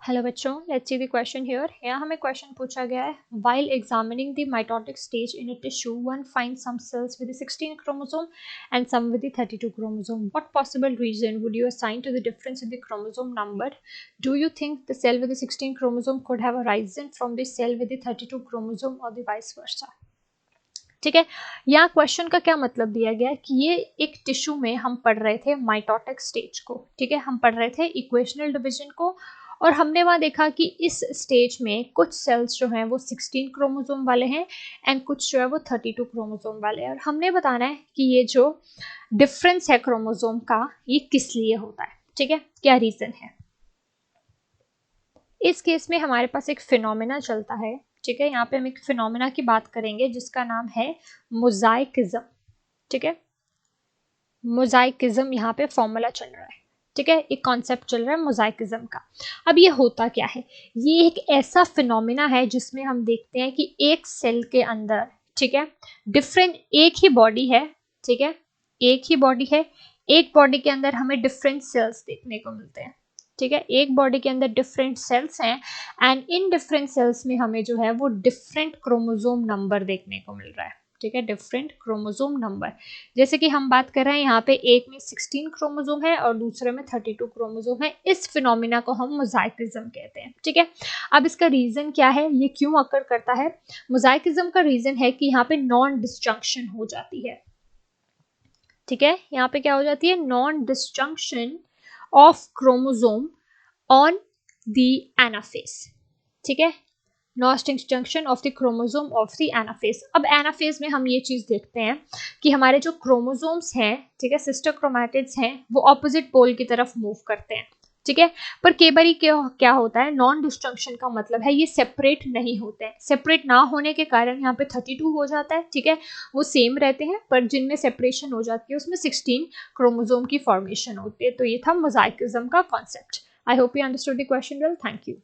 Hello बच्चों, let's see the question here. यहाँ हमें क्वेश्चन पूछा गया है, while examining the mitotic stage in a tissue one find some cells with the 16 chromosome and some with the 32 chromosome. What possible reason would you assign to the difference in the chromosome number? Do you think the cell with the 16 chromosome could have arisen from the cell with the 32 chromosome or the vice versa? ठीक है, यहाँ question का क्या मतलब दिया गया है कि ये एक टिश्यू में हम पढ़ रहे थे माइटोटिक स्टेज को। ठीक है, हम पढ़ रहे थे इक्वेशनल डिवीजन को और हमने वहाँ देखा कि इस स्टेज में कुछ सेल्स जो हैं वो 16 क्रोमोसोम वाले हैं एंड कुछ जो है वो 32 क्रोमोसोम वाले हैं। और हमने बताना है कि ये जो डिफरेंस है क्रोमोसोम का ये किस लिए होता है। ठीक है, क्या रीजन है। इस केस में हमारे पास एक फिनोमेना चलता है। ठीक है, यहाँ पे हम एक फिनोमेना की बात करेंगे जिसका नाम है मोजाइकिज्म। ठीक है, मोजाइकिज्म यहाँ पे फॉर्मूला चल रहा है। ठीक है, एक कॉन्सेप्ट चल रहा है मोजाइकिज्म का। अब ये होता क्या है, ये एक ऐसा फिनोमेना है जिसमें हम देखते हैं कि एक सेल के अंदर, ठीक है, डिफरेंट एक ही बॉडी है। ठीक है, एक ही बॉडी है, एक बॉडी के अंदर हमें डिफरेंट सेल्स देखने को मिलते हैं। ठीक है, एक बॉडी के अंदर डिफरेंट सेल्स हैं एंड इन डिफरेंट सेल्स में हमें जो है वो डिफरेंट क्रोमोसोम नंबर देखने को मिल रहा है। ठीक है, डिफरेंट क्रोमोसोम नंबर। जैसे कि हम बात कर रहे हैं यहाँ पे एक में 16 क्रोमोसोम है और दूसरे में 32 क्रोमोसोम है। इस फिनोमिना को हम मोजाइकिज्म कहते हैं। ठीक है, अब इसका रीजन क्या है, ये क्यों अकर करता है। मोजाइकिज्म का रीजन है कि यहाँ पे नॉन डिसजंक्शन हो जाती है। ठीक है, यहाँ पे क्या हो जाती है, non disjunction of chromosome on the anaphase. ठीक है, non disjunction of the chromosome of the anaphase. अब एनाफेज में हम ये चीज देखते हैं कि हमारे जो क्रोमोसोम्स हैं, ठीक है, सिस्टर क्रोमैटिड्स हैं, वो ऑपोजिट पोल की तरफ मूव करते हैं। ठीक है, पर कई बार क्या होता है, नॉन डिसजंक्शन का मतलब है ये सेपरेट नहीं होते हैं। सेपरेट ना होने के कारण यहाँ पे 32 हो जाता है। ठीक है, वो सेम रहते हैं पर जिनमें सेपरेशन हो जाती है उसमें 16 क्रोमोसोम की फॉर्मेशन होती है। तो ये था मोजाइकिज्म का concept. I hope you understood the question well. Thank you.